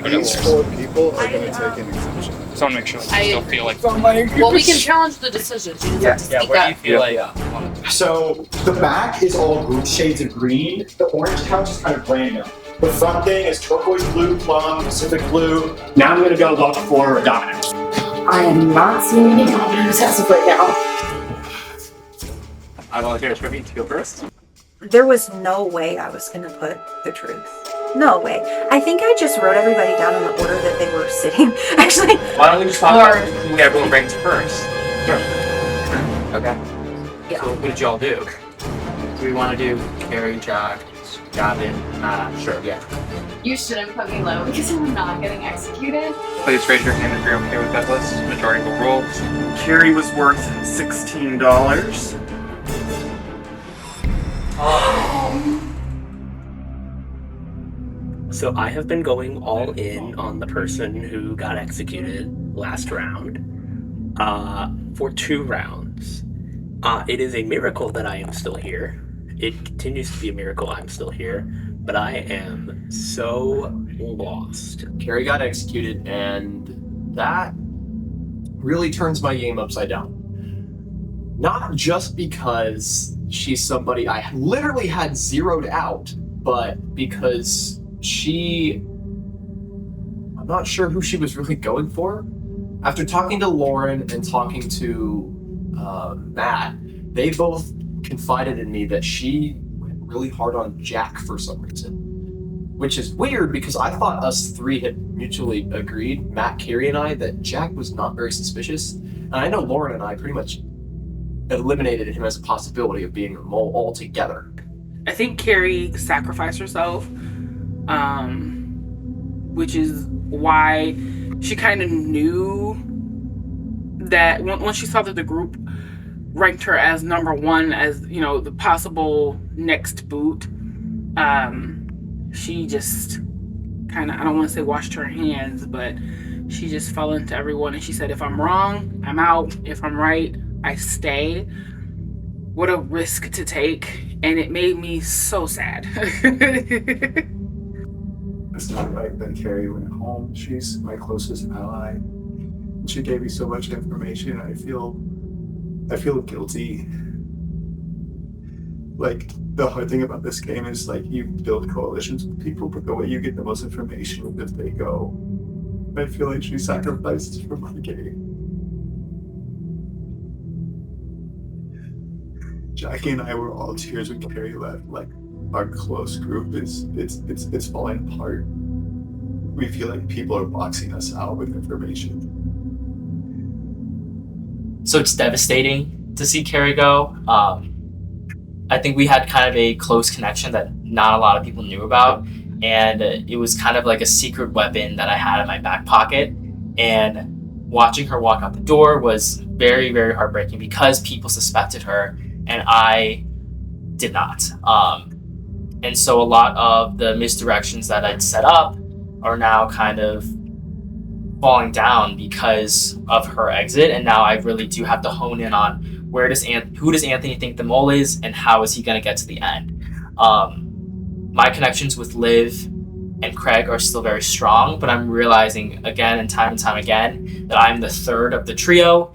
These four people are going to take an exemption. Just want to make sure that you still feel like. Well, we can challenge the decisions. You just have to speak What do up. you feel like? So the back is all shades of green. The orange couch is kind of random. The front thing is turquoise blue, plum, Pacific blue. Now I'm going to go look for Domino's. I am not seeing any Domino's as of right now. I volunteer for me to go first. There was no way I was going to put the truth. No way. I think I just wrote everybody down in the order that they were sitting. Actually. Why don't we just talk about who everyone ranks first? Sure. Okay. Yeah. So what did y'all do? Do we want to do Carrie, Jack, Gavin, Matt? Sure. Yeah. You shouldn't put me low because I'm not getting executed. Please raise your hand if you're okay with that list. Majority will roll. Carrie was worth $16. So I have been going all in on the person who got executed last round for 2 rounds. It is a miracle that I am still here. It continues to be a miracle I'm still here, but I am so lost. Carrie got executed, and that really turns my game upside down. Not just because she's somebody I literally had zeroed out, but because I'm not sure who she was really going for. After talking to Lauren and talking to Matt, they both confided in me that she went really hard on Jack for some reason. Which is weird because I thought us 3 had mutually agreed, Matt, Carrie, and I, that Jack was not very suspicious. And I know Lauren and I pretty much eliminated him as a possibility of being a mole altogether. I think Carrie sacrificed herself, which is why she kind of knew that once she saw that the group ranked her as number 1 as, you know, the possible next boot, she just kind of, I don't want to say washed her hands, but she just fell into everyone and she said, if I'm wrong, I'm out. If I'm right, I stay. What a risk to take. And it made me so sad. It's not right that Carrie went home. She's my closest ally. She gave me so much information. I feel guilty. Like, the hard thing about this game is, like, you build coalitions with people, but the way you get the most information is if they go. I feel like she sacrificed for my game. Jackie and I were all tears when Carrie left. Like, our close group it's falling apart. We feel like people are boxing us out with information. So it's devastating to see Carrie go. I think we had kind of a close connection that not a lot of people knew about, and it was kind of like a secret weapon that I had in my back pocket. And watching her walk out the door was very, very heartbreaking because people suspected her and I did not. And so a lot of the misdirections that I'd set up are now kind of falling down because of her exit, and now I really do have to hone in on who does Anthony think the mole is, and how is he going to get to the end. My connections with Liv and Craig are still very strong, but I'm realizing again and time again that I'm the third of the trio.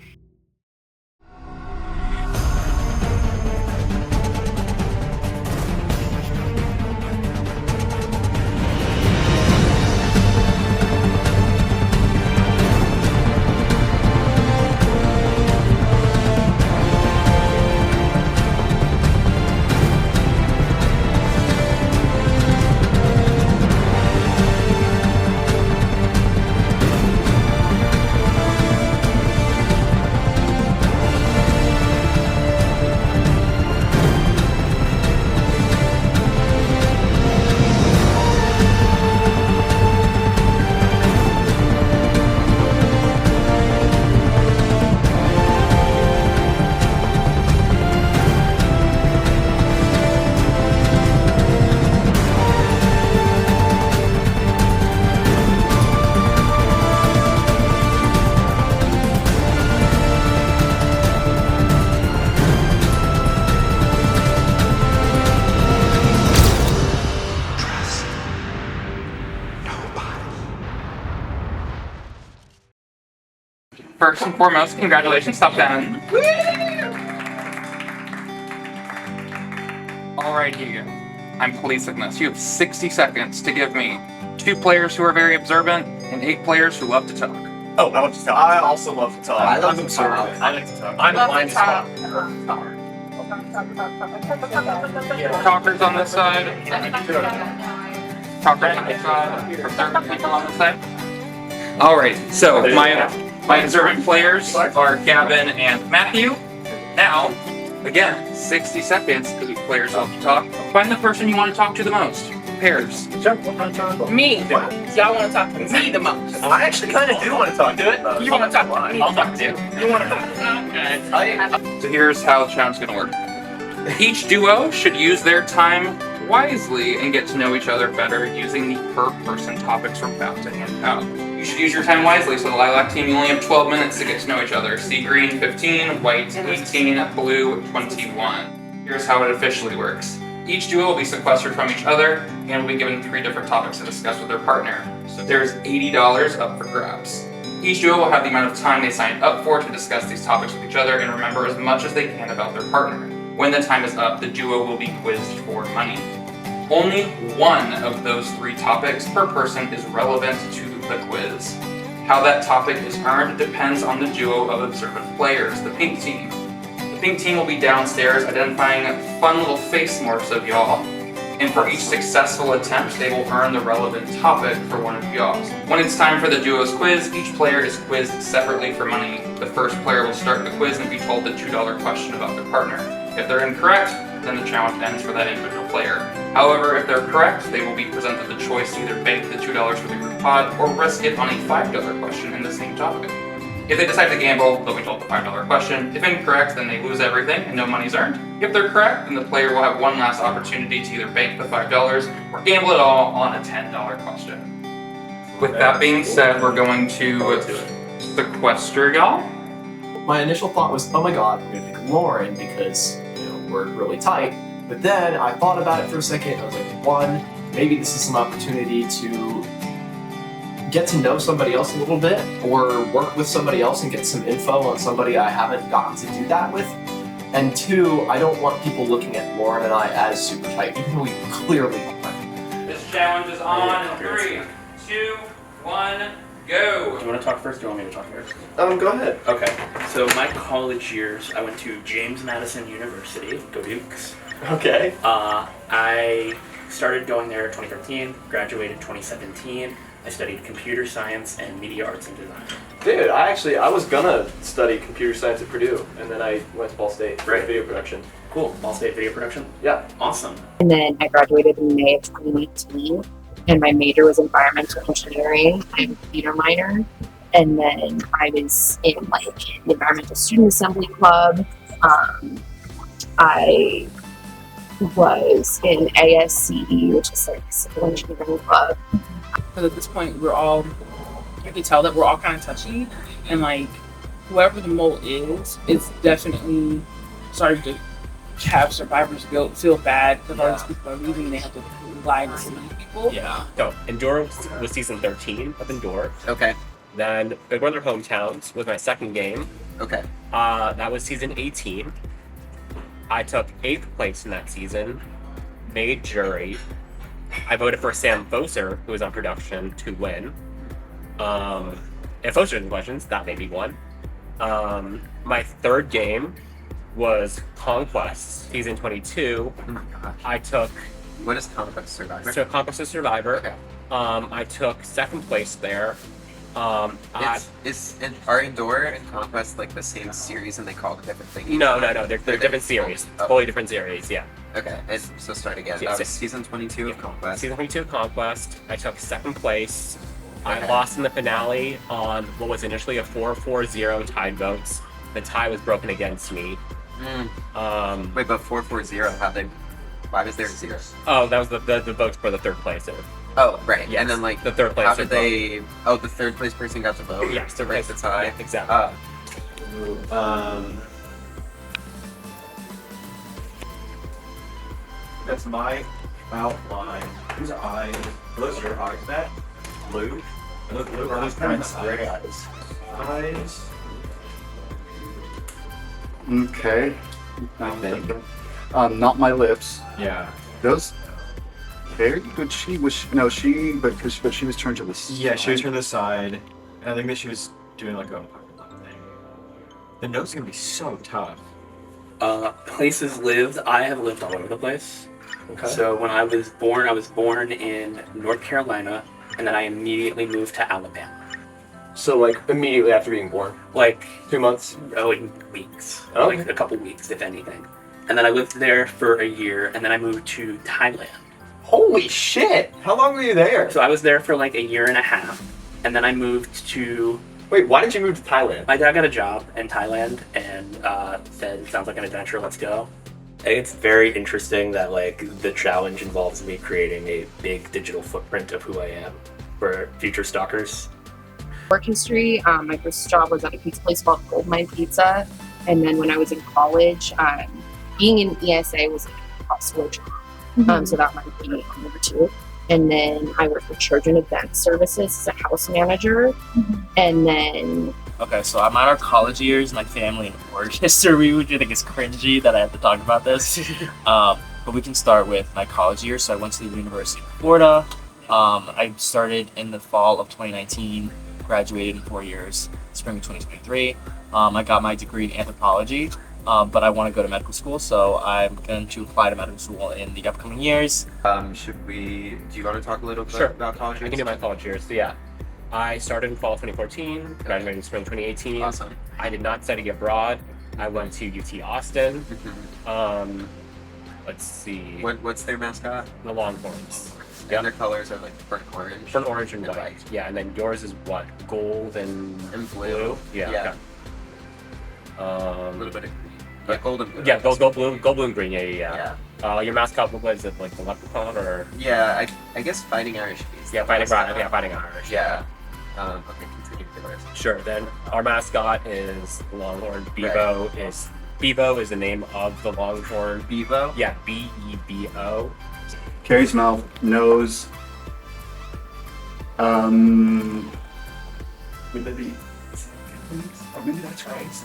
First and foremost, congratulations, top 10. Alrighty, I'm policing this. You have 60 seconds to give me 2 players who are very observant and 8 players who love to talk. Oh, I love to talk. I also love to talk. I love I'm to talk. observant. I like to talk. I'm blind as fuck. Talkers on this side. Talkers on this side. Observant people on this side. Alright, so my observant players are Gavin and Matthew. Now, again, 60 seconds because these players love to talk. Find the person you want to talk to the most. Pairs. Me. Y'all want to talk to me the most. I actually kind of do want to talk to it. You want to talk to me? I'll talk to you. You want to talk to me? So here's how the challenge is going to work. Each duo should use their time wisely and get to know each other better using the per-person topics we're about to hand out. You should use your time wisely, so the Lilac team, you only have 12 minutes to get to know each other. Sea green, 15, white, 18, blue, 21. Here's how it officially works. Each duo will be sequestered from each other and will be given 3 different topics to discuss with their partner. So there's $80 up for grabs. Each duo will have the amount of time they signed up for to discuss these topics with each other and remember as much as they can about their partner. When the time is up, the duo will be quizzed for money. Only one of those 3 topics per person is relevant to the quiz. How that topic is earned depends on the duo of observant players, the pink team. The pink team will be downstairs identifying fun little face marks of y'all, and for each successful attempt, they will earn the relevant topic for one of y'all. When it's time for the duo's quiz, each player is quizzed separately for money. The first player will start the quiz and be told the $2 question about their partner. If they're incorrect, then the challenge ends for that individual player. However, if they're correct, they will be presented the choice to either bank the $2 for the group pod or risk it on a $5 question in the same topic. If they decide to gamble, they'll be told the $5 question. If incorrect, then they lose everything and no money's earned. If they're correct, then the player will have one last opportunity to either bank the $5 or gamble it all on a $10 question. With that being said, we're going to sequester y'all. My initial thought was, oh my god, I'm gonna pick Lauren because we're really tight. But then I thought about it for a second. I was like, 1, maybe this is some opportunity to get to know somebody else a little bit, or work with somebody else and get some info on somebody I haven't gotten to do that with. And 2, I don't want people looking at Lauren and I as super tight, even though we clearly are. This challenge is on 3, 2, 1, go! Do you want to talk first or do you want me to talk first? Go ahead. Okay. So my college years, I went to James Madison University, go Dukes. Okay. I started going there 2013, graduated 2017. I studied computer science and media arts and design. Dude, I was gonna study computer science at Purdue, and then I went to Ball State for video production. Cool. Ball State video production? Yeah. Awesome. And then I graduated in May of 2019, and my major was environmental engineering. I'm a computer minor. And then I was in the environmental student assembly club. I was in ASCE, which is the civil engineering club. Because at this point, you can tell that we're all kind of touchy, and whoever the mole is definitely starting to have survivor's guilt, feel bad because all these people are leaving and they have to lie to some people. Yeah. So, Endure was season 13 of Endure. Okay. Then Big Brother Hometowns was my second game. Okay. That was season 18. I took 8th place in that season, made jury. I voted for Sam Foser, who was on production, to win. If Foser didn't questions, that made me one. My third game was Conquest, season 22. I took... What is Conquest Survivor? So Conquest of Survivor. Okay. I took 2nd place there. Are Endure and Conquest the same series and they call it different things? No, they're different series. Oh. Totally different series, yeah. Okay, so start again. Yeah, That was season 22 of Conquest. Season 22 of Conquest. I took 2nd place. I lost in the finale on what was initially a 4-4-0 tied votes. The tie was broken against me. Wait, but 4-4-0, why was there a 0? Oh, that was the votes for the 3rd place. Oh, right. Yes. And then the 3rd place. how did they... Oh, the 3rd place person got to vote? Yes, to break the tie? Yeah, exactly. That's my outline. Whose eyes? Those are your eyes. That blue? Are those kind of gray eyes? Eyes. Okay. Not my lips. Yeah. Those very good. She was but she was turned to the side. Yeah, she was turned to the side. And I think that she was doing like a thing. The note's gonna be so tough. Places lived. I have lived all over the place. Okay. So when I was born in North Carolina, and then I immediately moved to Alabama. So like immediately after being born, Like 2 months. in weeks, Okay. like a couple weeks, if anything. And then I lived there for a year, and then I moved to Thailand. Holy shit! How long were you there? So I was there for like a year and a half, and then I moved to. Wait, why did you move to Thailand? My dad got a job in Thailand and said, "Sounds like an adventure. Let's go." It's very interesting that like the challenge involves me creating a big digital footprint of who I am for future stalkers. Work history, my first job was at a pizza place called Goldmine Pizza. And then when I was in college, being in ESA was like a possible job. So that might be number 2. And then I worked for Children Event Services as a house manager. And then Okay, so I'm at our college years, my family and work history, which I think is cringy that I have to talk about this. But we can start with my college years. So I went to the University of Florida. I started in the fall of 2019, graduated in 4 years, spring of 2023. I got my degree in anthropology, but I want to go to medical school, so I'm going to apply to medical school in the upcoming years. Do you want to talk a little bit about college years? I can do my college years. So yeah, I started in fall 2014, graduated in spring 2018. Awesome. I did not study abroad. I went to UT Austin. Let's see. What's their mascot? The Longhorns. And their colors are like burnt orange. Burnt orange and And white. Yeah, and then yours is what? Gold and blue. Yeah. Yeah. Okay. A little bit of green. Yeah, gold and blue. Yeah, gold, blue, and green. Yeah. Your mascot was it like the leprechaun or? Yeah, I guess Fighting Irish Beast. Yeah, Fighting Irish. Yeah. Okay, continue with the rest. Sure. Then our mascot is Longhorn. Bevo is the name of the Longhorn. Bevo? Yeah, Bebo. Carrie's mouth, nose. Would that be? Oh, maybe that's Craig's.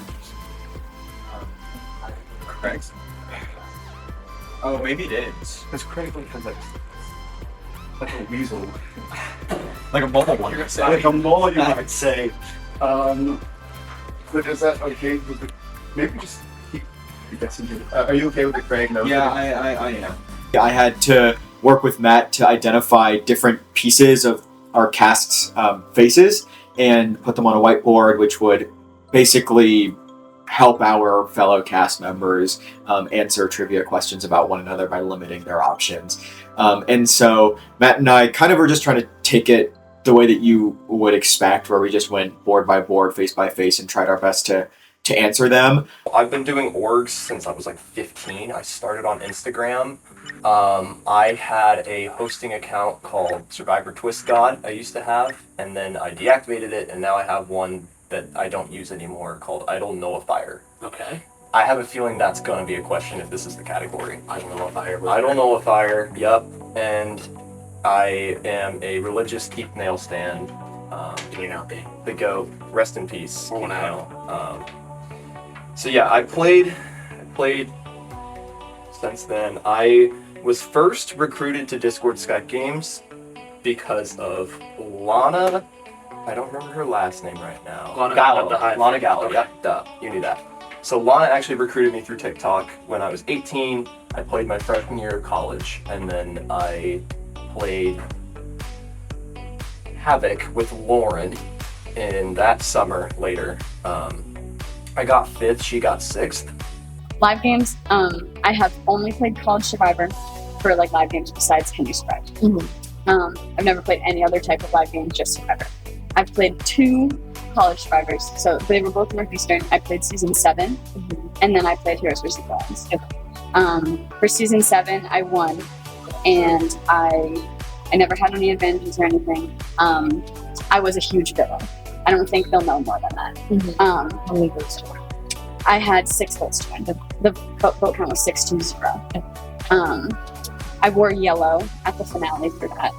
Craig's. Oh, maybe it is. Because Craig has like a weasel. Like a mole one, you're saying. Like a mole, you might say. But is that okay? With the, maybe just keep guessing. Are you okay with the Craig nose? Yeah, I am. I had to work with Matt to identify different pieces of our cast's faces and put them on a whiteboard, which would basically help our fellow cast members answer trivia questions about one another by limiting their options. And so Matt and I kind of were just trying to take it the way that you would expect, where we just went board by board, face by face, and tried our best to answer them. I've been doing orgs since I was like 15. I started on Instagram. I had a hosting account called Survivor Twist God I used to have, and then I deactivated it, and now I have one that I don't use anymore called Idle Nullifier. Okay. I have a feeling that's going to be a question if this is the category. Idle Nullifier. Idle Nullifier, yep. And I am a religious Keith Nail stand. The GOAT. Rest in peace, Keith Nail. So yeah, I played since then. I was first recruited to Discord Skype games because of Lana. I don't remember her last name right now. Lana Gallo. Okay. Yep, duh. You knew that. So Lana actually recruited me through TikTok when I was 18. I played my freshman year of college, and then I played Havoc with Lauren in that summer later. I got 5th, she got 6th. Live games, I have only played College Survivor for like live games besides Can You Survive. I've never played any other type of live game, just Survivor. I've played 2 College Survivors, so they were both Northeastern. I played season 7, and then I played Heroes vs. Villains. For season 7, I won, and I never had any advantages or anything. I was a huge villain. I don't think they'll know more than that. How many votes to win? I had 6 votes to win. The vote count was 6-0. I wore yellow at the finale for that.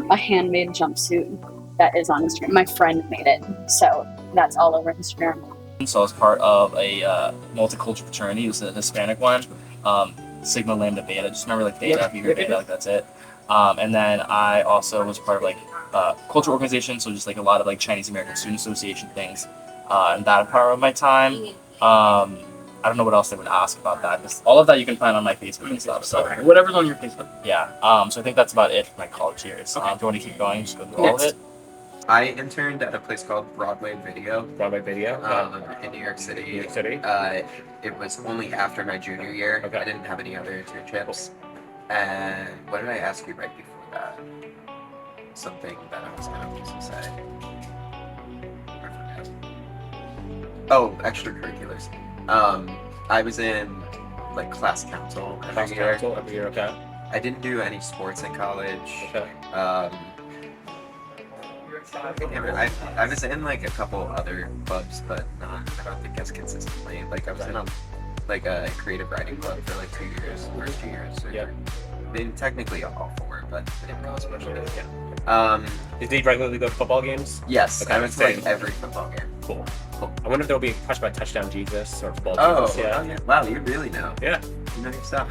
A handmade jumpsuit that is on Instagram. My friend made it, so that's all over Instagram. So I was part of a multicultural fraternity. It was a Hispanic one. Sigma Lambda Beta. Just remember like Beta. If you hear Beta, like that's it. And then I also was part of like cultural organization. So just like a lot of like Chinese American Student Association things. And that part of my time. I don't know what else they would ask about that. All of that you can find on my Facebook and stuff. So Whatever's on your Facebook. yeah. So I think that's about it for my college years. If you want to keep going, just go through all of it. I interned at a place called Broadway Video. Broadway Video. In New York City. New York City. It was only after my junior year. Okay. I didn't have any other internships. And what did I ask you right before that? Something that I was going to say. I forgot. Oh, extracurriculars. I was in like class council every year. Okay. I didn't do any sports in college. Okay. I was in like a couple other clubs, but not. I don't think as consistently. Like I was in a creative writing club for like 2 years, first 2 years. Yeah. I mean, technically all 4, but I didn't go as much. Did you regularly go to football games? Yes, Okay, I went to same. like every football game. Cool. I wonder if there'll be touched by Touchdown Jesus or Football Oh, Jesus. Yeah. yeah. Wow, you really know. Yeah. You know your stuff.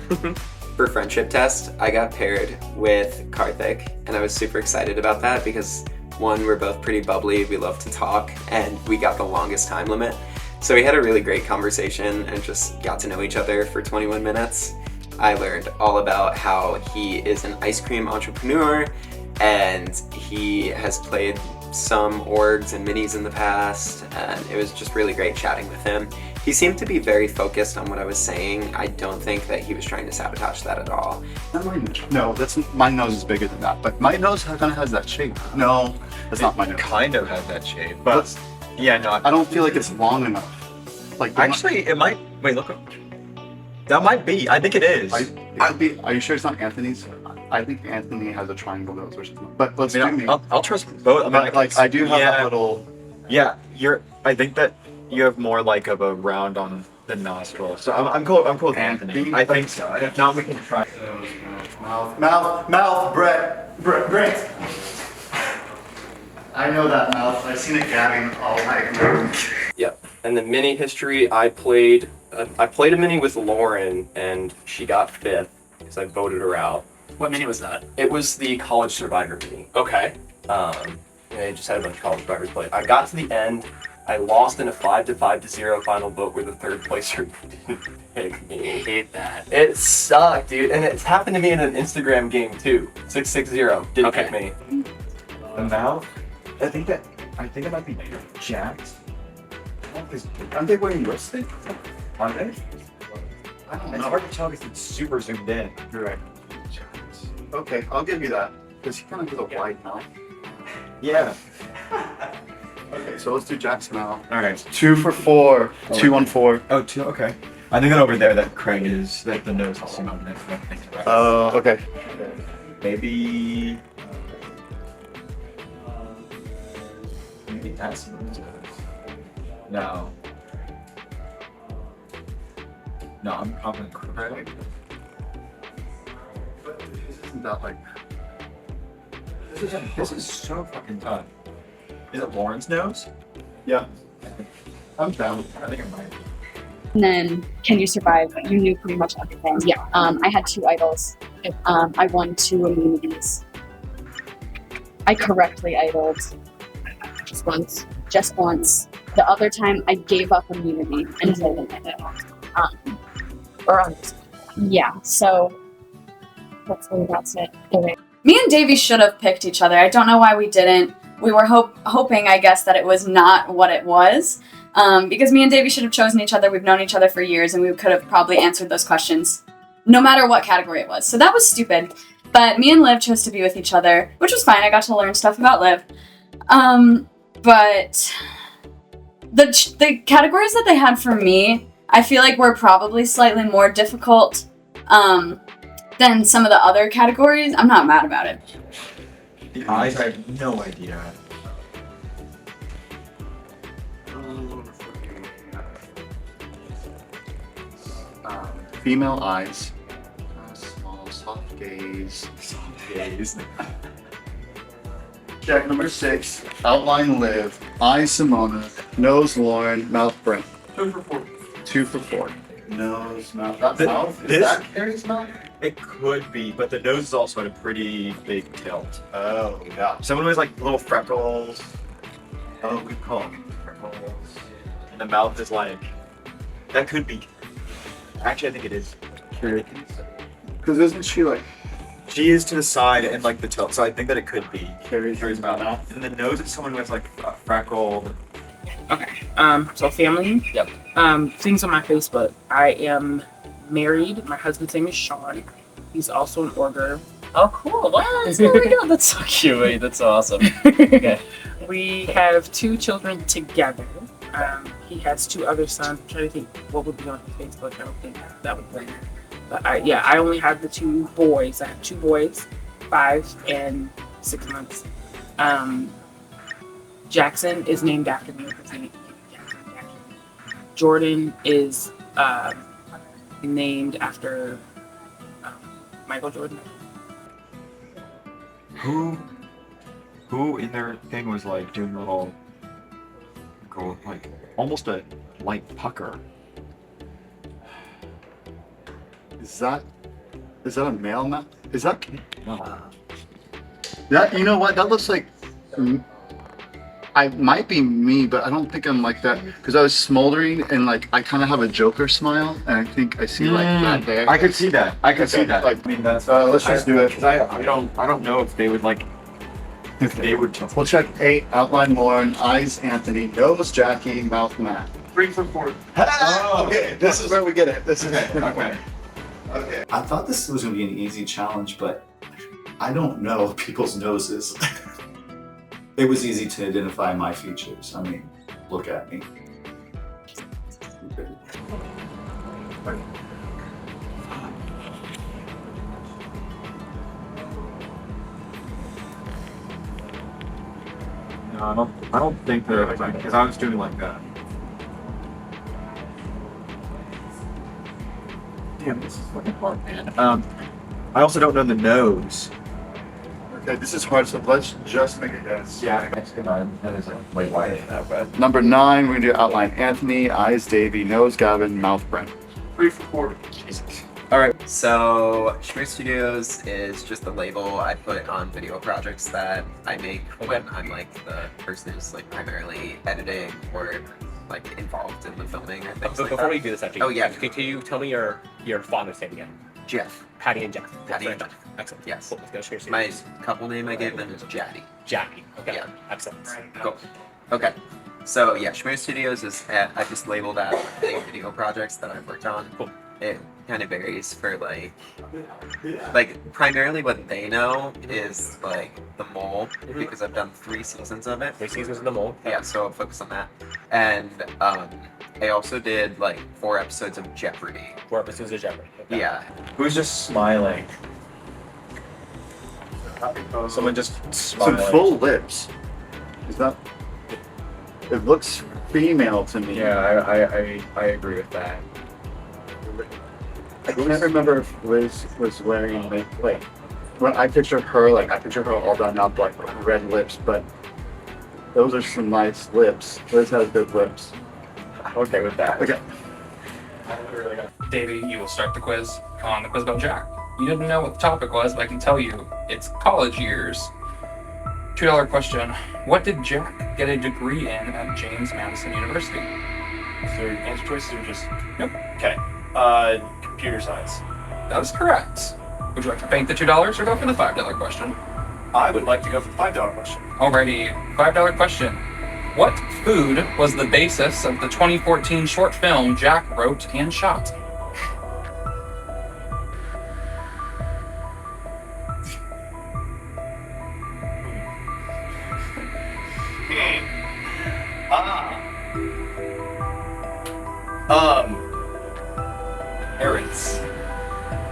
For friendship test, I got paired with Karthik, and I was super excited about that because one, we're both pretty bubbly, we love to talk, and we got the longest time limit. So we had a really great conversation and just got to know each other for 21 minutes. I learned all about how he is an ice cream entrepreneur, and he has played some orgs and minis in the past, and it was just really great chatting with him. He seemed to be very focused on what I was saying. I don't think that he was trying to sabotage that at all. No, my nose is bigger than that, but my nose kind of has that shape. No, that's not my nose. Kind of has that shape, but yeah, no. I don't feel like it's long enough. Like Actually, it might. Wait, look. That might be. I think it is. Are you sure it's not Anthony's? I think Anthony has a triangle nose, which is not. But let's do me. I'll trust both. I mean, But, I do have that little. Yeah, I think that you have more like of a round on the nostril. So I'm cool. I'm cool with Anthony. I think so. If not, we can try. Mouth, Brett. I know that mouth. I've seen it gabbing all night. Yep. And the mini history, I played a mini with Lauren, and she got 5th because I voted her out. What mini was that? It was the College Survivor mini. Okay. They just had a bunch of college survivors play. I got to the end. I lost in a 5-0 final vote where the third placer didn't pick me. I hate that. It sucked, dude. And it's happened to me in an Instagram game too. 660 didn't pick me. The mouth. I think it might be jacked. Aren't they wearing lipstick? Are they? I don't know. It's hard to tell because it's super zoomed in. You're right. Okay, I'll give you that. Because he kind of has a wide mouth. Yeah. Okay, so let's do Jack's mouth. All right. 2 for 4. 2 on 4. Oh, 2. Okay. I think that over there that Craig is that the nose is zoomed in. Oh, okay. Maybe that's no. No, I'm confident Craig. But isn't that like... This is so fucking tough. Is it Lauren's nose? Yeah. I'm down. I think it might. And then, can you survive? You knew pretty much everything. Yeah. I had 2 idols. I won 2 immunities. I correctly idled. Just once. Just once. The other time, I gave up immunity and played an idol. Yeah. So hopefully that's it. Okay. Me and Davey should have picked each other. I don't know why we didn't. We were hoping, I guess, that it was not what it was. Because me and Davey should have chosen each other. We've known each other for years, and we could have probably answered those questions no matter what category it was. So that was stupid. But me and Liv chose to be with each other, which was fine. I got to learn stuff about Liv. But the categories that they had for me, I feel like were probably slightly more difficult than some of the other categories. I'm not mad about it. The eyes, I have no idea. Female eyes. Small, soft gaze. Soft gaze. Jack, number 6. Outline Liv. Eye Simona. Nose Lauren. Mouth Brent. 2 for 4. 2 for 4. Nose, mouth. That's mouth? Is that Carrie's mouth? It could be, but the nose is also at a pretty big tilt. Oh, yeah. Someone with like little freckles. Oh, we call them freckles. And the mouth is like, that could be. Actually, I think it is. Because isn't she like. She is to the side and like the tilt, so I think that it could be Carrie's mouth. And the nose is someone who has like freckled. Okay. So family. Yep. Things on my Facebook. I am married. My husband's name is Sean. He's also an order. Oh, cool. Wow, that's really good. That's so cute. Wait, that's so awesome. Okay. We have 2 children together. He has 2 other sons. I'm trying to think what would be on his Facebook. I don't think that would be. But I only have the 2 boys. I have 2 boys, 5 and 6 months. Jackson is named after me. Jordan is named after Michael Jordan. Who in their thing was like doing a little, like almost a light pucker? Is that a male mouth? Is that. That, you know what? That looks like. I might be me, but I don't think I'm like that because I was smoldering and like I kind of have a Joker smile, and I think I see like that there. I could see that. I could see that. Like, I mean, that's. let's just do it. Because I don't know if they would like. If they would. We'll check 8. Outline Lauren. Eyes Anthony. Nose Jackie. Mouth Matt. 3 for 4. Oh, okay. This is where we get it. This is it. Okay. Okay. I thought this was going to be an easy challenge, but I don't know people's noses. It was easy to identify my features. I mean, look at me. No, I don't think they're because I was doing like that. Damn, this is fucking hard, man. I also don't know the nose. Okay, this is hard, so let's just make a guess. Yeah, that is like way wider than that, but. Number 9, we're gonna do outline Anthony, eyes Davey, nose Gavin, mouth Brent. 3 for 4. Jesus. Alright, so Schmier Studios is just the label I put on video projects that I make when I'm like the person who's like primarily editing or like involved in the filming or things like Before that. we do this, actually, Oh yeah, can you tell me your father's name again? Jeff. Patty and Jeff. Patty and Jeff. Excellent. Yes. Cool. Let's go Schmier My Studios. couple name I gave them is Jaddy. Jackie. Okay. Yeah. Excellent. Cool. Okay. So yeah, Schmier Studios is I just labeled that the video projects that I've worked on. Cool. It kind of varies for like primarily what they know is like the mole because I've done 3 seasons of it. 3 seasons of the mole. Yeah, so I'll focus on that. And I also did like 4 episodes of Jeopardy. 4 episodes of Jeopardy. Okay. Yeah. Who's just smiling? Someone just smiling. Some full lips. Is that? It looks female to me. Yeah, I agree with that. I can't remember if Liz was wearing like when I picture her all done up like red lips, but those are some nice lips. Liz has good lips. I'm okay with that. Okay. Davey, you will start the quiz on the quiz about Jack. You didn't know what the topic was, but I can tell you it's college years. $2 question. What did Jack get a degree in at James Madison University? Is there answer choices or just? Nope. Okay. Computer science. That is correct. Would you like to bank the $2 or go for the $5 question? I would like to go for the $5 question. Alrighty, $5 question. What food was the basis of the 2014 short film Jack wrote and shot? Errands.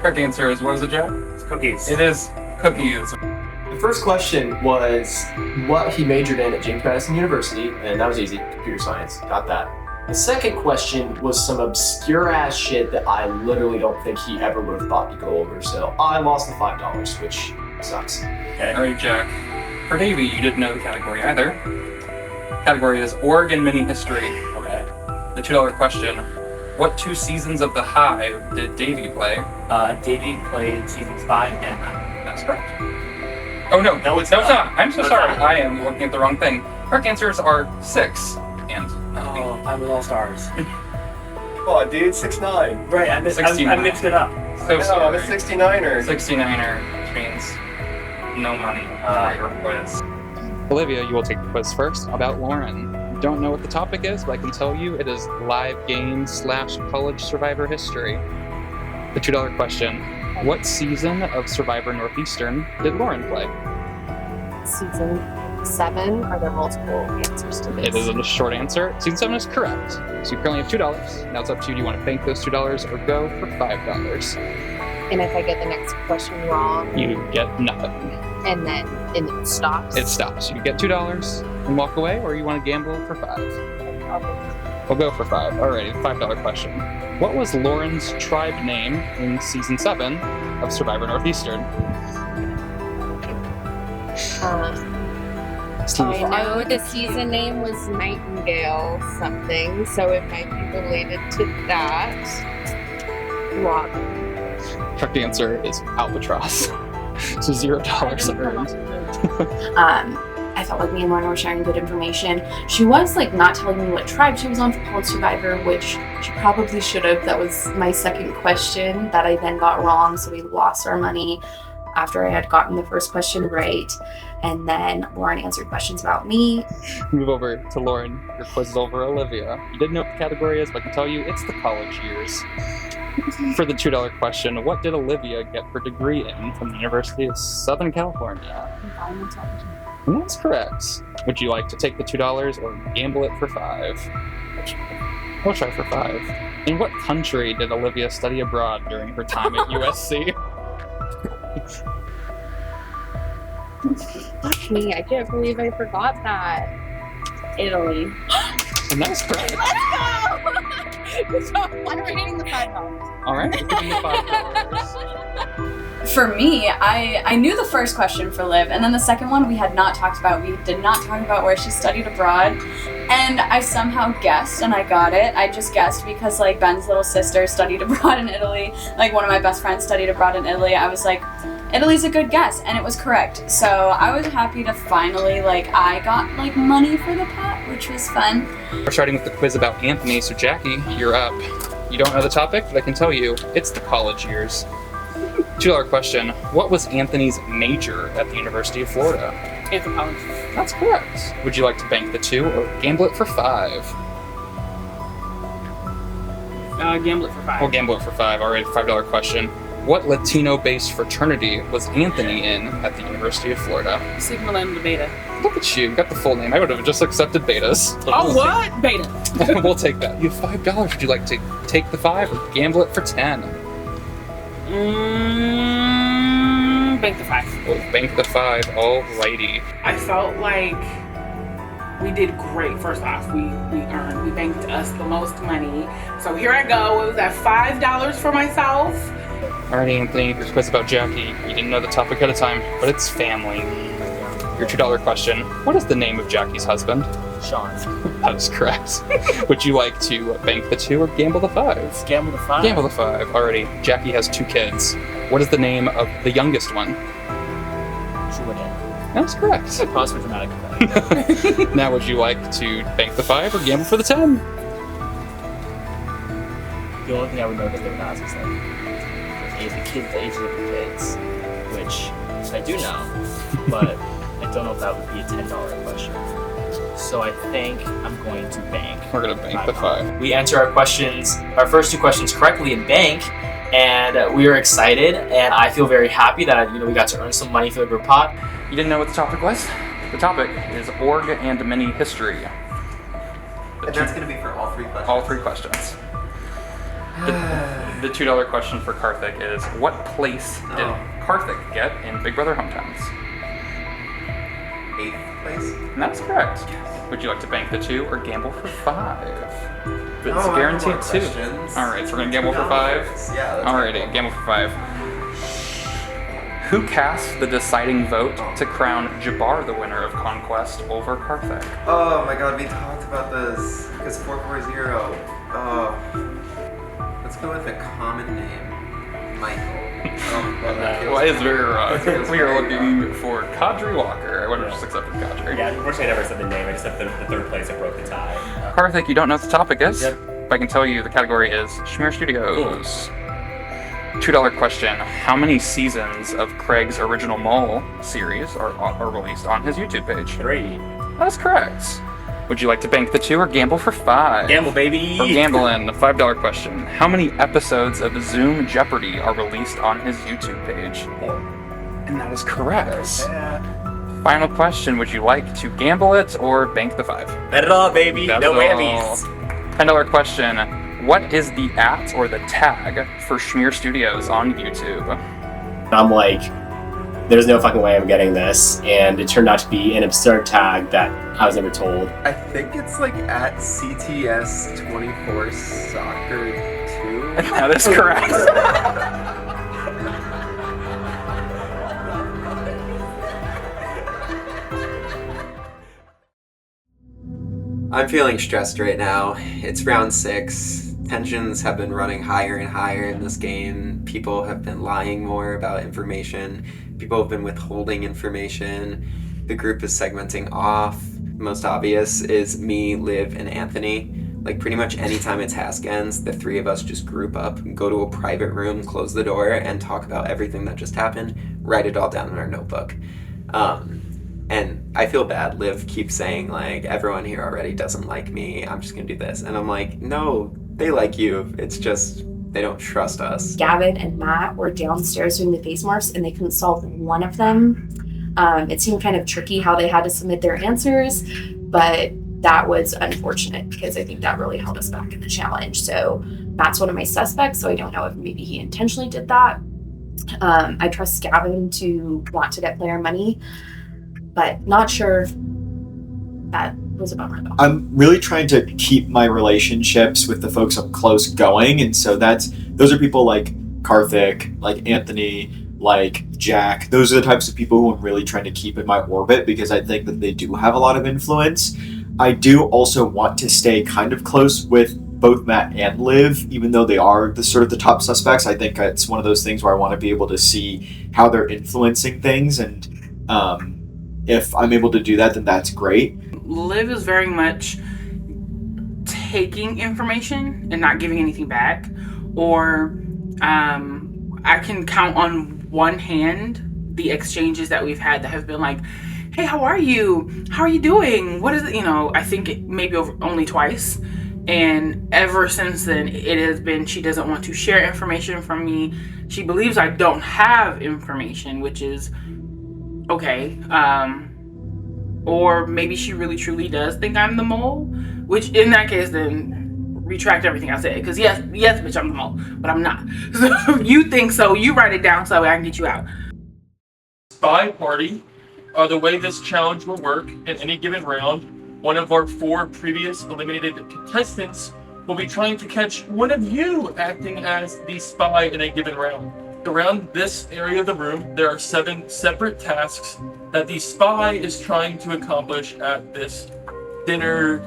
Correct answer is what is it, Jack? It's cookies. It is cookies. The first question was what he majored in at James Madison University, and that was easy, computer science, got that. The second question was some obscure ass shit that I literally don't think he ever would have thought to go over, so I lost the $5, which sucks. Okay. Alright, Jack. For Davey, you didn't know the category either. Category is org and mini history. Okay. The $2 question. What 2 seasons of The Hive did Davey play? Davey played seasons 5 and 9. That's correct. Oh no, it's not. I'm so sorry. I am looking at the wrong thing. Correct answers are 6 and 9. Oh, I was all stars. Oh, dude, 6'9". Right, I mixed it up. So sorry. I'm a 69er. 69er, which means no money for your quiz. Olivia, you will take the quiz first about Lauren. Don't know what the topic is, but I can tell you it is live game / college Survivor history. The $2 question. What season of Survivor Northeastern did Lauren play? Season 7. Are there multiple answers to this? It is a short answer. Season 7 is correct. So you currently have $2. Now it's up to you. Do you want to bank those $2 or go for $5? And if I get the next question wrong, You get nothing. and then it stops. It stops. You get $2 and walk away, or you want to gamble for $5? We'll go for 5. Alrighty, $5 question. What was Lauren's tribe name in season 7 of Survivor Northeastern? I know the season name was Nightingale something, so it might be related to that. Robin. Correct answer is Albatross. So $0 earned. I felt like me and Lauren were sharing good information. She was like not telling me what tribe she was on for College Survivor, which she probably should have. That was my second question that I then got wrong, so we lost our money after I had gotten the first question right. And then Lauren answered questions about me. Move over to Lauren. Your quiz is over, Olivia. You didn't know what the category is, but I can tell you it's the college years. For the $2 question, what did Olivia get her degree in from the University of Southern California? And that's correct. Would you like to take the $2 or gamble it for $5? We'll try for $5. In what country did Olivia study abroad during her time at USC? Fuck me, I can't believe I forgot that. Italy. And that's correct. Let's go! I'm reading the $5. All right, we're giving you $5. For me, I knew the first question for Liv, and then the second one we had not talked about. We did not talk about where she studied abroad, and I somehow guessed, and I got it. I just guessed because like Ben's little sister studied abroad in Italy. Like one of my best friends studied abroad in Italy. I was like, Italy's a good guess, and it was correct. So I was happy to finally I got like money for the pot, which was fun. We're starting with the quiz about Anthony, so Jackie, you're up. You don't know the topic, but I can tell you it's the college years. $2 question. What was Anthony's major at the University of Florida? Anthropology. That's correct. Would you like to bank the 2 or gamble it for $5? Gamble it for $5. We'll gamble it for $5. Alright, $5 question. What Latino-based fraternity was Anthony in at the University of Florida? Sigma Lambda Beta. Look at you, got the full name. I would have just accepted betas. Oh, what? Beta. We'll take that. You have $5. Would you like to take the 5 or gamble it for 10? Bank the 5. We'll bank the 5. Alrighty. I felt like we did great. First off, we banked us the most money. So here I go. It was at $5 for myself. Alrighty, Anthony, your quiz about Jackie. You didn't know the topic ahead of time, but it's family. Your $2 question. What is the name of Jackie's husband? Sean. That is correct. Would you like to bank the 2 or gamble the 5? Gamble the 5. Gamble the 5. Alrighty. Jackie has 2 kids. What is the name of the youngest one? Julian. That's correct. Pause for dramatic effect. Now, would you like to bank the 5 or gamble for the 10? The only thing I would know that they would ask is like the ages of the kids, which I do know, but I don't know if that would be a $10 question. So I think I'm going to bank. We're gonna bank the 5. We answer our first 2 questions correctly in bank, and we are excited. And I feel very happy that we got to earn some money for the group pot. You didn't know what the topic was? The topic is org and mini history. And that's going to be for all 3 questions? All 3 questions. The $2 question for Karthik is, what place did Karthik get in Big Brother Hometowns? 8th place? And that's correct. Would you like to bank the 2 or gamble for 5? It's No, guaranteed I have 2. more questions. Alright, so we're gonna gamble for 5? Yeah, that's Alrighty, gamble for 5. Who cast the deciding vote to crown Jabbar the winner of Conquest over Karthik? Oh my god, we talked about this. Because 440. Let's go with a common name. Michael. Why is very wrong? We are looking for Kadri Walker. I would have just accepted Kadri. Yeah, unfortunately, I never said the name. I just said the third place that broke the tie. Karthik, you don't know what the topic is? Yep. But I can tell you the category is Schmear Studios. $2 question. How many seasons of Craig's original Mole series are released on his YouTube page? 3. That is correct. Would you like to bank the 2 or gamble for 5? Gamble, baby! For gambling, the $5 question. How many episodes of Zoom Jeopardy are released on his YouTube page? 4. And that is correct. Final question. Would you like to gamble it or bank the 5? Bet it all, baby! Bet No it all. whammies! $10 question. What is the @ or the tag for Schmear Studios on YouTube? I'm like, there's no fucking way I'm getting this, and it turned out to be an absurd tag that I was never told. I think it's like at CTS24 Soccer 2. That is correct. I'm feeling stressed right now. It's round 6. Tensions have been running higher and higher in this game. People have been lying more about information. People have been withholding information. The group is segmenting off. Most obvious is me, Liv, and Anthony. Like pretty much anytime a task ends, the 3 of us just group up, go to a private room, close the door, and talk about everything that just happened, write it all down in our notebook. And I feel bad. Liv keeps saying, like, everyone here already doesn't like me. I'm just gonna do this. And I'm like, no, they like you. It's just, they don't trust us. Gavin and Matt were downstairs doing the face morphs and they couldn't solve one of them. It seemed kind of tricky how they had to submit their answers, but that was unfortunate because I think that really held us back in the challenge. So Matt's one of my suspects, so I don't know if maybe he intentionally did that. I trust Gavin to want to get player money, but not sure. That was a bummer though. I'm really trying to keep my relationships with the folks I'm close going, and so those are people like Karthik, like Anthony, like Jack. Those are the types of people who I'm really trying to keep in my orbit because I think that they do have a lot of influence. I do also want to stay kind of close with both Matt and Liv, even though they are the sort of the top suspects. I think it's one of those things where I want to be able to see how they're influencing things, and if I'm able to do that, then that's great. Liv is very much taking information and not giving anything back, or I can count on one hand the exchanges that we've had that have been like, hey, how are you? How are you doing? What is it? You know, I think it maybe only twice. And ever since then, it has been, she doesn't want to share information from me. She believes I don't have information, which is okay. Or maybe she really truly does think I'm the mole, which in that case, then retract everything I said. Because yes, bitch, I'm the mole, but I'm not. So if you think so, you write it down so I can get you out. Spy party. The way this challenge will work in any given round, one of our 4 previous eliminated contestants will be trying to catch one of you acting as the spy in a given round. Around this area of the room, there are 7 separate tasks that the spy is trying to accomplish at this dinner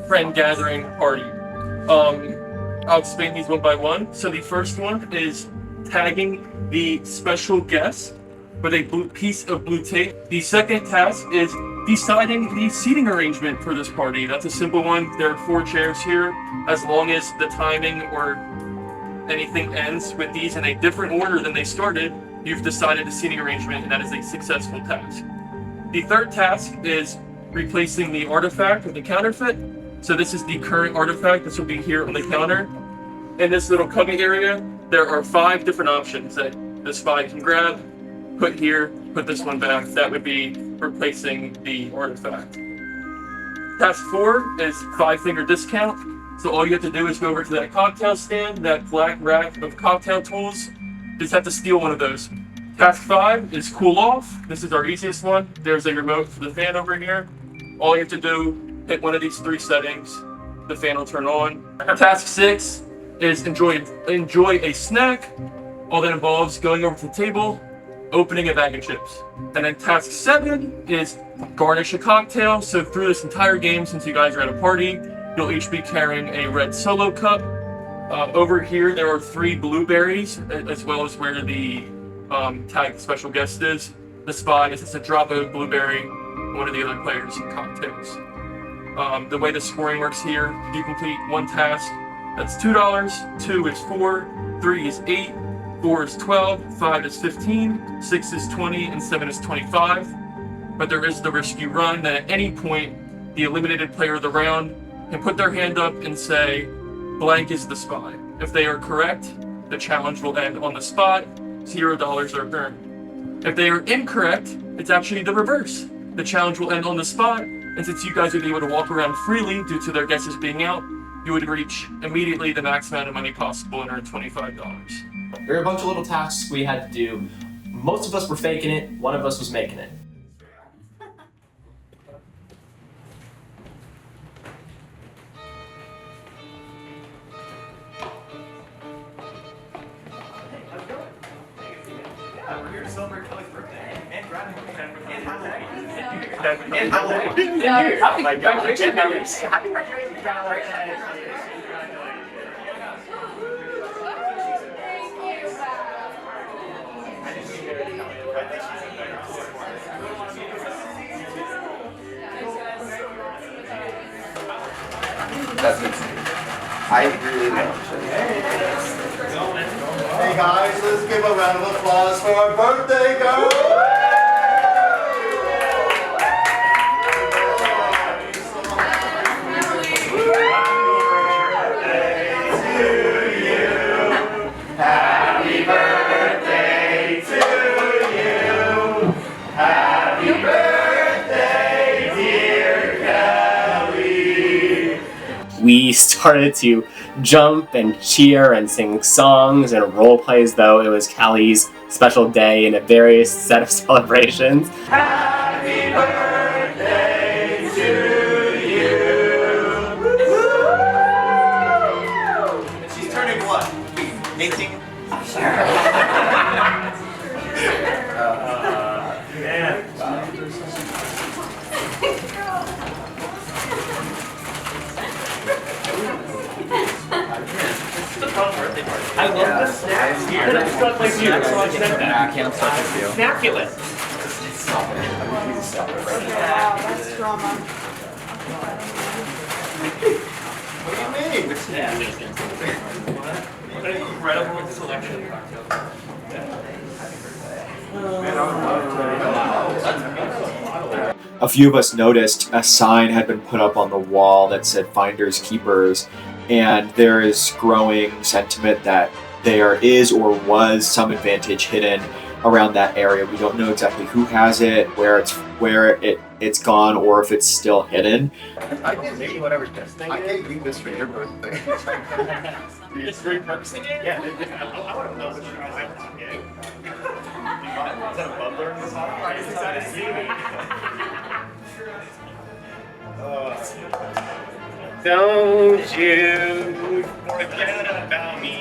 friend gathering party. I'll explain these one by one. So the first one is tagging the special guest with a piece of blue tape. The second task is deciding the seating arrangement for this party. That's a simple one. There are 4 chairs here. As long as the timing or anything ends with these in a different order than they started, you've decided the seating arrangement, and that is a successful task. The third task is replacing the artifact with the counterfeit. So this is the current artifact. This will be here on the counter. In this little cubby area, there are 5 different options that the spy can grab, put here, put this one back. That would be replacing the artifact. Task 4 is 5-finger discount. So all you have to do is go over to that cocktail stand, that black rack of cocktail tools. Just have to steal one of those. Task 5 is cool off. This is our easiest one. There's a remote for the fan over here. All you have to do, hit one of these 3 settings. The fan will turn on. Task 6 is enjoy a snack. All that involves going over to the table, opening a bag of chips. And then task 7 is garnish a cocktail. So through this entire game, since you guys are at a party, you'll each be carrying a red Solo cup. Over here, there are 3 blueberries, as well as where the tagged special guest is. The spot is a drop of blueberry, one of the other players' cocktails. The way the scoring works here, if you complete 1 task, that's $2, 2 is 4, 3 is 8, 4 is 12, 5 is 15, 6 is 20, and 7 is 25. But there is the risk you run that at any point, the eliminated player of the round can put their hand up and say, blank is the spy. If they are correct, the challenge will end on the spot, $0 are earned. If they are incorrect, it's actually the reverse. The challenge will end on the spot, and since you guys would be able to walk around freely due to their guesses being out, you would reach immediately the max amount of money possible and earn $25. There were a bunch of little tasks we had to do. Most of us were faking it, one of us was making it. We're here to celebrate Kelly's birthday and graduation. Happy graduation, Kelly. Happy graduation, Kelly. That's insane. I really love it. Hey guys, let's give a round of applause for our birthday girl! Happy birthday to you. Happy birthday, dear Kelly. We started to jump and cheer and sing songs and role play as though it was Callie's special day in a various set of celebrations. Happy birthday to you. And she's turning what? 18? I love the snacks here. And it's got like you, so I said that. I can't start with you. Snackulous. Stop it. Wow, that's drama. What do you mean? What an incredible selection. A few of us noticed a sign had been put up on the wall that said Finders Keepers, and there is growing sentiment that there is or was some advantage hidden around that area. We don't know exactly who has it, where it's gone, or if it's still hidden. I can make whatever's best. I can't read this for your birthday. You're just repurposing it? Yeah, I want to know what you're going to get. Is that a bubbler in this hot? Right, it's inside a seaweed. Don't you forget about me.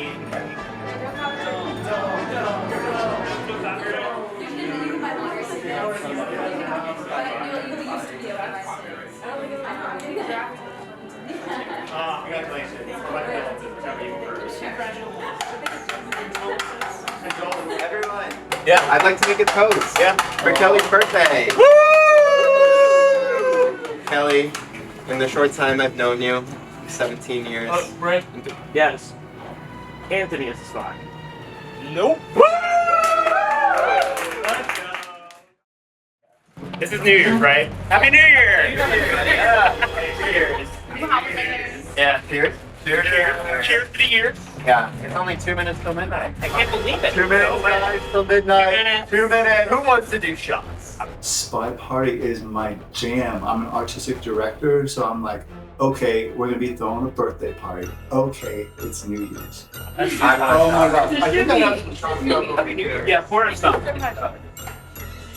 Everyone. Yeah, I'd like to make a toast. Yeah. For Kelly's birthday. Woo! Kelly, in the short time I've known you, 17 years. Right. Yes. Anthony is the spy. Nope. This is New Year's, right? Happy New Year! Cheers. Yeah. Cheers. Cheers. Cheers to the year. Yeah. It's only 2 minutes till midnight. I can't believe it. 2 minutes, guys, till midnight. 2 minutes. Who wants to do shots? Spy Party is my jam. I'm an artistic director, so I'm like, okay, we're gonna be throwing a birthday party. Okay, it's New Year's. Oh my god. I think I have some chocolate. Happy New Year. Yeah, pour it some.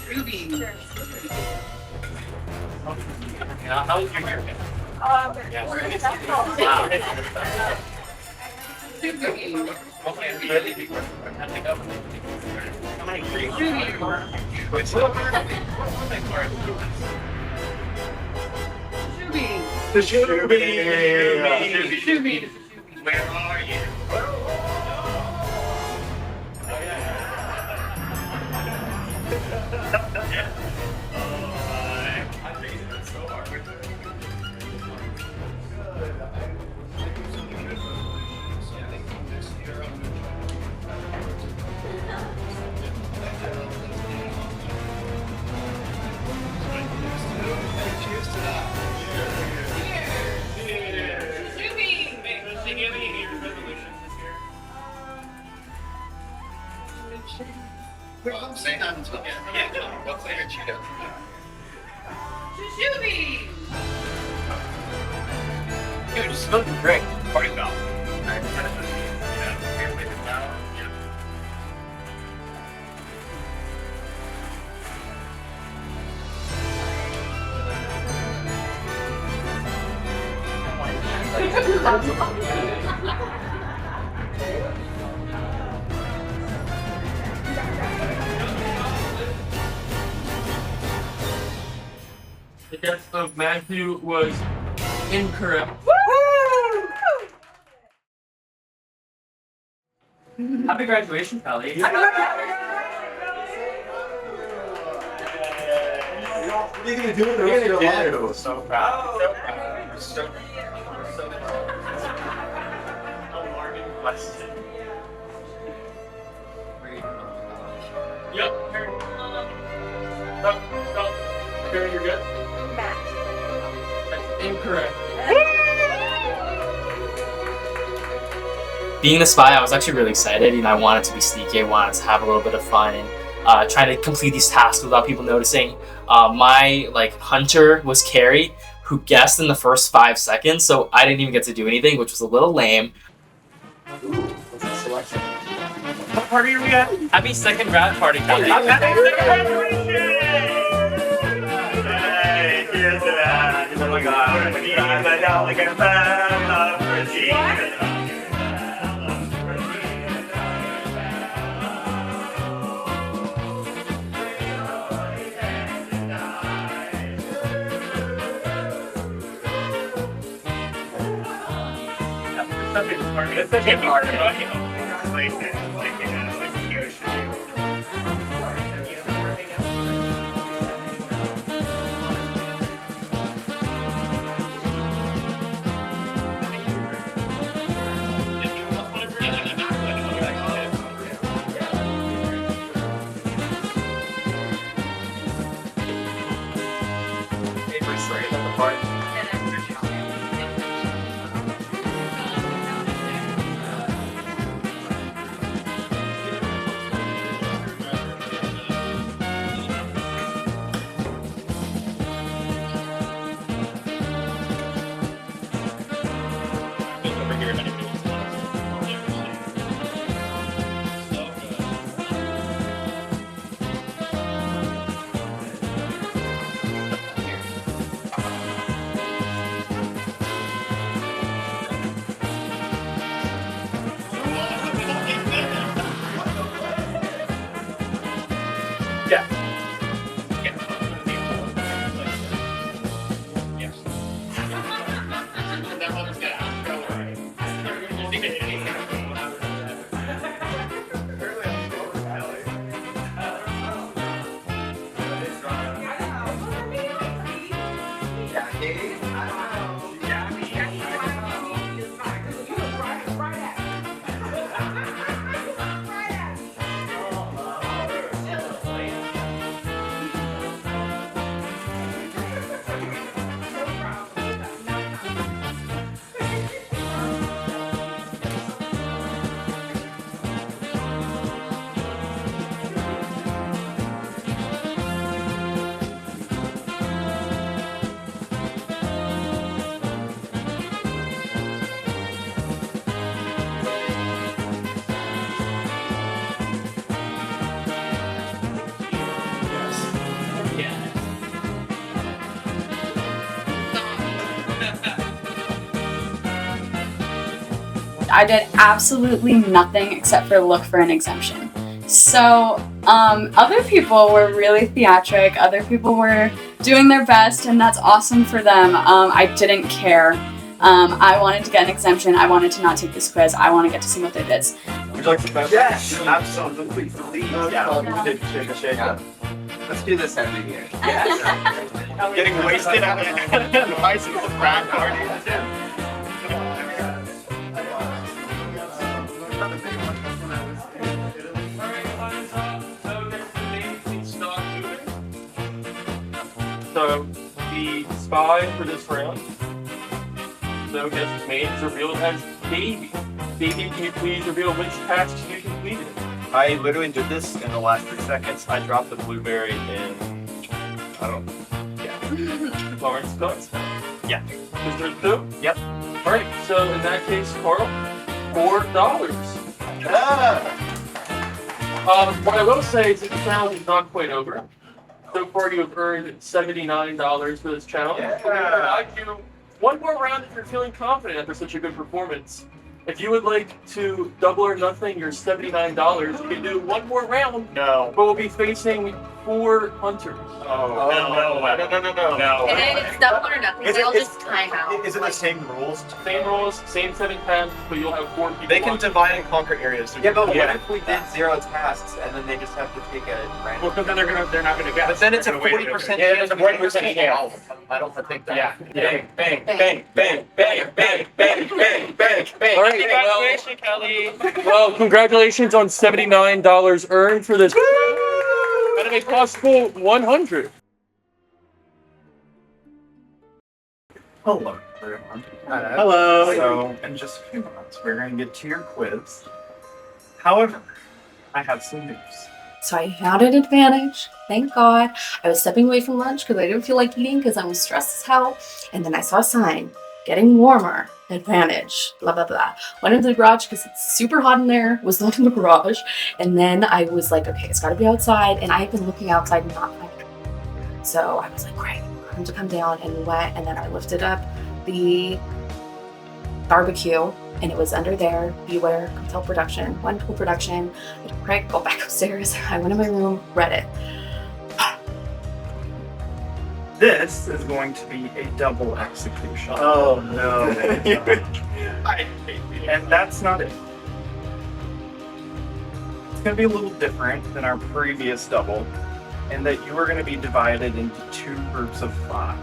Ruby. How was your hair? Wow. How many The Shooby. Where are you? Say nothing to him. Yeah, go play your Cheeto. Shooby! Dude, it's smoking great. Party foul. The guess of Matthew was incorrect. Happy graduation, Kelly. What are you gonna do with the rest of your life? So proud. So proud. Alarming question. Yep. Stop. Karen, you're good? That's incorrect. Being the spy, I was actually really excited. I wanted to be sneaky. I wanted to have a little bit of fun and trying to complete these tasks without people noticing. My hunter was Carrie, who guessed in the first 5 seconds, so I didn't even get to do anything, which was a little lame. Ooh, what's the selection? What party are we at? Happy second grad party, Kelly. Happy second graduation! Hey, here's to that. Oh my God. I know, like a fan of Regina. It's such a hard I did absolutely nothing except for look for an exemption. So, other people were really theatric. Other people were doing their best, and that's awesome for them. I didn't care. I wanted to get an exemption. I wanted to not take this quiz. I want to get to see what they did. Would you like to try? Yes, absolutely. Please. Yeah. Let's do this every year. Getting wasted on a bicycle frat party. So, the spy for this round, so guess his name is revealed as Davey. Davey, can you please reveal which tasks you completed? I literally did this in the last 3 seconds. I dropped the blueberry in, I don't know. Yeah. Lawrence Coates? Yeah. Mr. Two? Yep. Alright, so in that case, Carl, $4. What I will say is that the challenge is not quite over. So far, you have earned $79 for this challenge. Yeah. I'd like you one more round if you're feeling confident after such a good performance. If you would like to double or nothing your $79, you can do one more round. No. But we'll be facing 4 hunters. Oh, no. And it's double or nothing. They'll just time out. Is it the same rules? Same rules, same 7 tasks, but you'll have 4 people. They can divide and conquer areas. Yeah, but what if we did 0 tasks and then they just have to take a random? Well, because then they're not gonna guess. But then it's a 40% Yeah, it's a 40% chance. I don't think that. Yeah. Bang, bang, bang, bang, bang, bang, bang, bang, bang, bang. All right. Congratulations, Kelly. Well, congratulations on $79 earned for this. Out of a possible 100. Hello, everyone. Hello. So, in just a few months, we're going to get to your quiz. However, I have some news. So I had an advantage, thank God. I was stepping away from lunch because I didn't feel like eating because I was stressed as hell. And then I saw a sign, getting warmer, advantage, blah, blah, blah. Went into the garage because it's super hot in there, was not in the garage. And then I was like, okay, it's gotta be outside. And I had been looking outside and not finding it. So I was like, great, I'm going to come down, and we went, and then I lifted up the barbecue, and it was under there, beware, Cocktail Production, went to production. I told Craig, go back upstairs. I went in my room, read it. This is going to be a double execution. Oh no. I hate you. And that's not it. It's going to be a little different than our previous double, in that you are going to be divided into 2 groups of 5.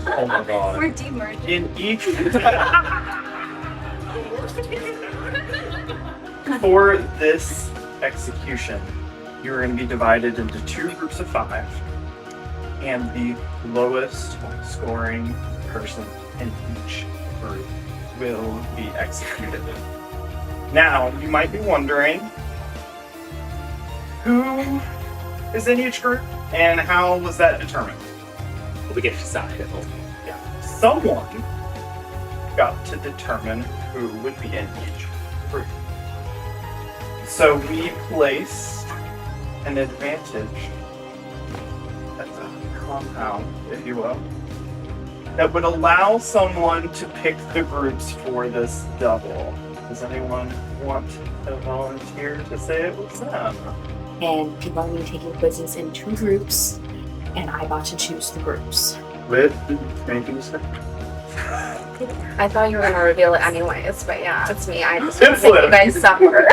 Oh my god. We're demerging. In each. For this execution, you're going to be divided into 2 groups of 5, and the lowest scoring person in each group will be executed. Now, you might be wondering, who is in each group, and how was that determined? We get to decide. Yeah. Someone got to determine who would be in each group. So we placed an advantage as a compound, if you will, that would allow someone to pick the groups for this double. Does anyone want to volunteer to say it was them? And people are going to be taking quizzes in 2 groups, and I got to choose the groups. With anything to say? I thought you were gonna reveal it anyways, but yeah, it's me. I just It's think you Liv. guys suffer.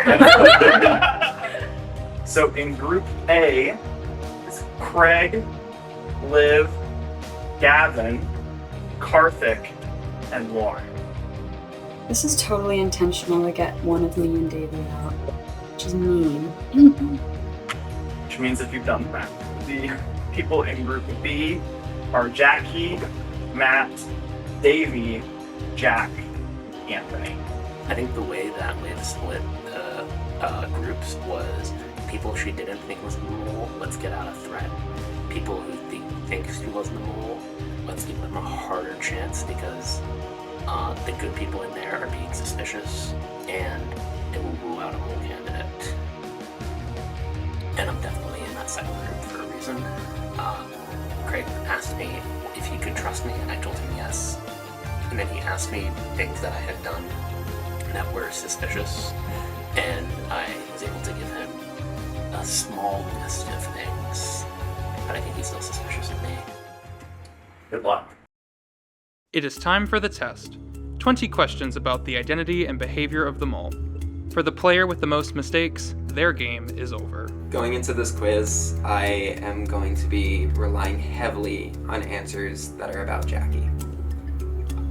So in group A is Craig, Liv, Gavin, Karthik, and Lauren. This is totally intentional to get one of me and David out, which is mean. Which means if you've done that, the people in group B are Jackie, Matt, Davey, Jack, and Anthony. I think the way that Liv split the groups was people she didn't think was the mole, let's get out a threat. People who think she wasn't the mole, let's give them a harder chance because the good people in there are being suspicious and it will rule out a mole candidate. And I'm definitely in that second group for a reason. Craig asked me if he could trust me, and I told him yes. And then he asked me things that I had done that were suspicious, and I was able to give him small list of things, but I think he's still suspicious of me. Good luck. It is time for the test. 20 questions about the identity and behavior of the mole. For the player with the most mistakes, their game is over. Going into this quiz, I am going to be relying heavily on answers that are about Jackie.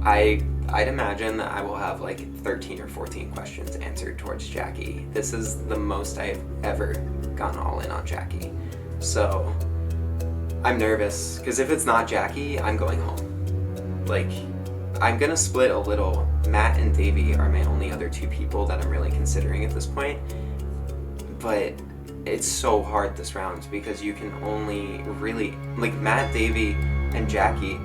I'd imagine that I will have like 13 or 14 questions answered towards Jackie. This is the most I've ever gone all in on Jackie. So I'm nervous, because if it's not Jackie, I'm going home. Like, I'm gonna split a little. Matt and Davey are my only other two people that I'm really considering at this point. But it's so hard this round because you can only really, like, Matt, Davey, and Jackie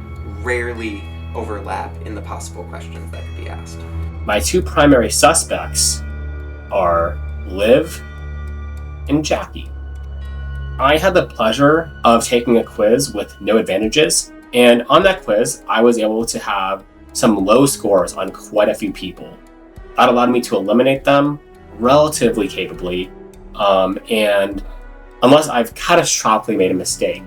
rarely overlap in the possible questions that could be asked. My two primary suspects are Liv and Jackie. I had the pleasure of taking a quiz with no advantages, and on that quiz, I was able to have some low scores on quite a few people. That allowed me to eliminate them relatively capably, and unless I've catastrophically made a mistake,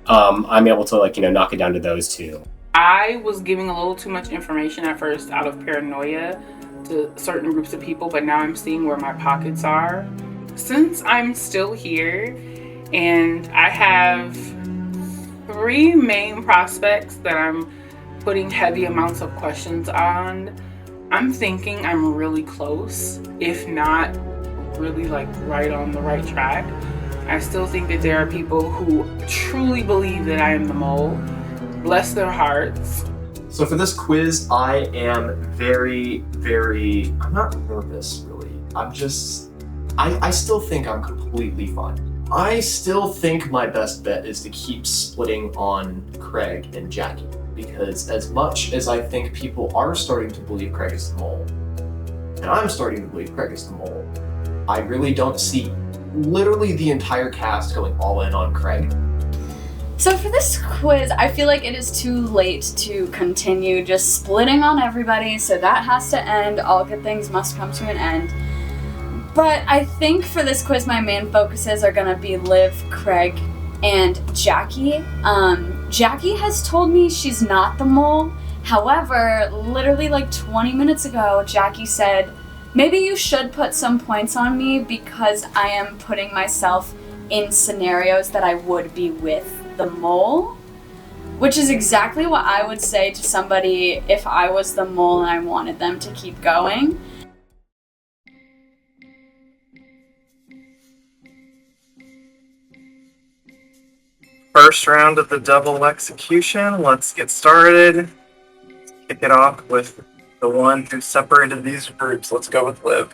I'm able to knock it down to those two. I was giving a little too much information at first out of paranoia to certain groups of people, but now I'm seeing where my pockets are. Since I'm still here and I have 3 main prospects that I'm putting heavy amounts of questions on, I'm thinking I'm really close, if not really right on the right track. I still think that there are people who truly believe that I am the mole. Bless their hearts. So for this quiz, I am I'm not nervous, really. I still think I'm completely fine. I still think my best bet is to keep splitting on Craig and Jackie, because as much as I think people are starting to believe Craig is the mole, and I'm starting to believe Craig is the mole, I really don't see literally the entire cast going all in on Craig. So for this quiz, I feel like it is too late to continue just splitting on everybody, so that has to end. All good things must come to an end. But I think for this quiz, my main focuses are gonna be Liv, Craig, and Jackie. Jackie has told me she's not the mole. However, literally 20 minutes ago, Jackie said, maybe you should put some points on me because I am putting myself in scenarios that I would be with the mole, which is exactly what I would say to somebody if I was the mole and I wanted them to keep going. First round of the double execution. Let's get started. Kick it off with the one who separated these groups. Let's go with Liv.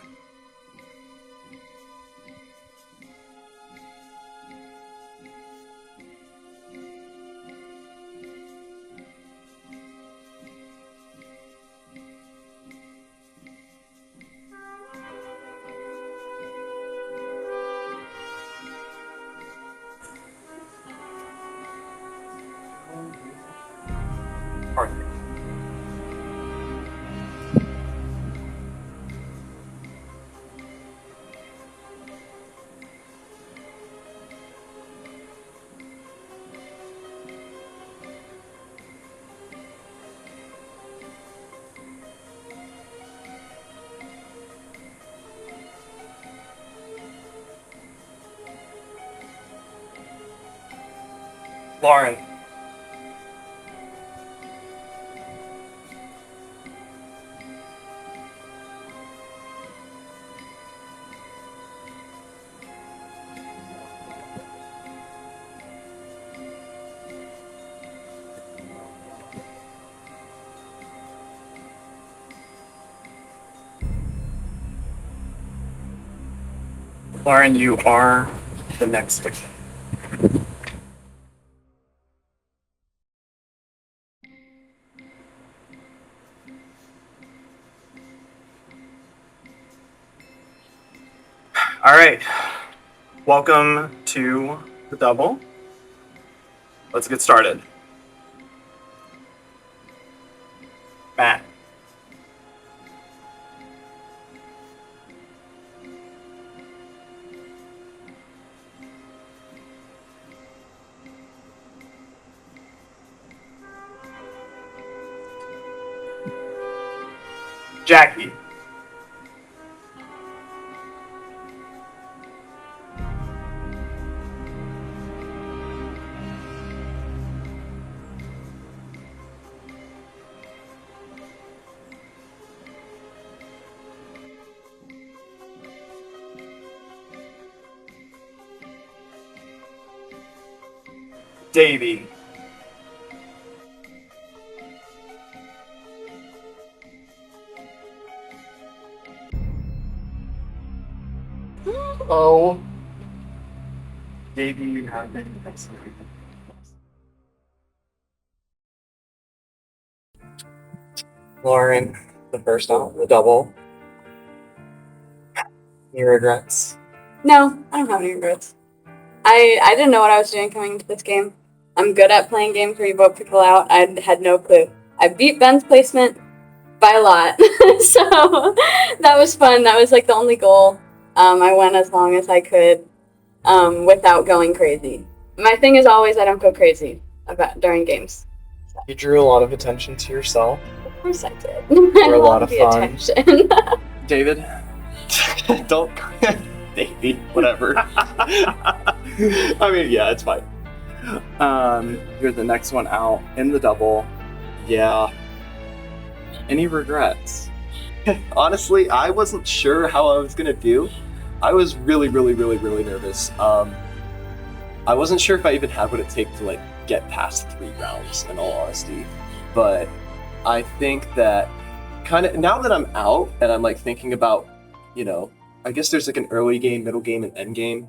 Lauren. Lauren, you are the next victim. All right, welcome to the double. Let's get started. Matt. Jackie. Davy. Oh. Davy, you have been excellent. Lauren, the first out, the double. Any regrets? No, I don't have any regrets. I didn't know what I was doing coming into this game. I'm good at playing games where you vote people out. I had no clue. I beat Ben's placement by a lot, so that was fun. That was like the only goal. I went as long as I could without going crazy. My thing is always I don't go crazy during games. You drew a lot of attention to yourself. Of course I did. For I a lot love of the fun. attention. David. Don't. Davey, whatever. I mean, yeah, it's fine. You're the next one out in the double. Yeah. Any regrets? Honestly, I wasn't sure how I was gonna do. I was really nervous. I wasn't sure if I even had what it takes to get past 3 rounds, in all honesty. But I think that kind of now that I'm out and I'm thinking about, I guess there's an early game, middle game, and end game.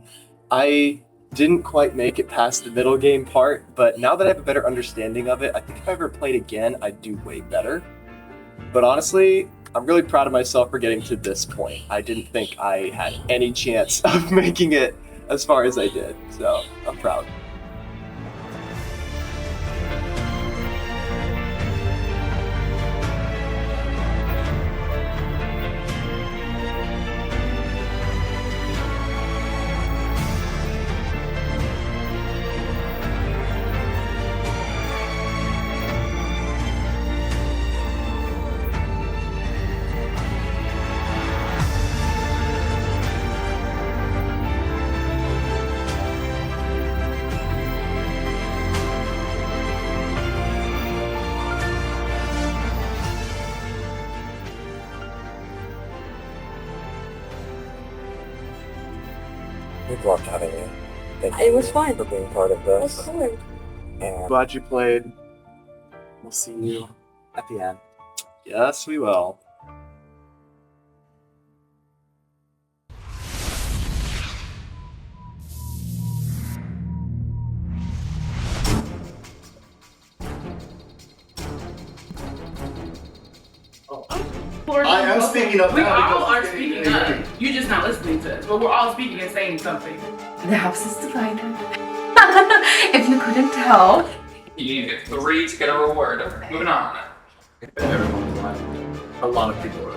I didn't quite make it past the middle game part, but now that I have a better understanding of it, I think if I ever played again, I'd do way better. But honestly, I'm really proud of myself for getting to this point. I didn't think I had any chance of making it as far as I did, so I'm proud. We've loved having you. Thank It you was fun. for being part of this. Of course. And Glad you played. We'll see you at the end. Yes, we will. I am speaking up We now all because are it's getting speaking up. angry. You're just not listening to us, but we're all speaking and saying something. The house is divided. If you couldn't tell. You need to get 3 to get a reward. Moving on. Everyone's lying. A lot of people are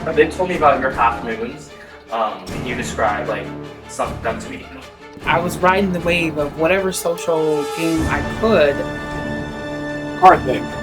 lying. They told me about your half moons. Can you describe some of them to me? I was riding the wave of whatever social game I could. Karthik.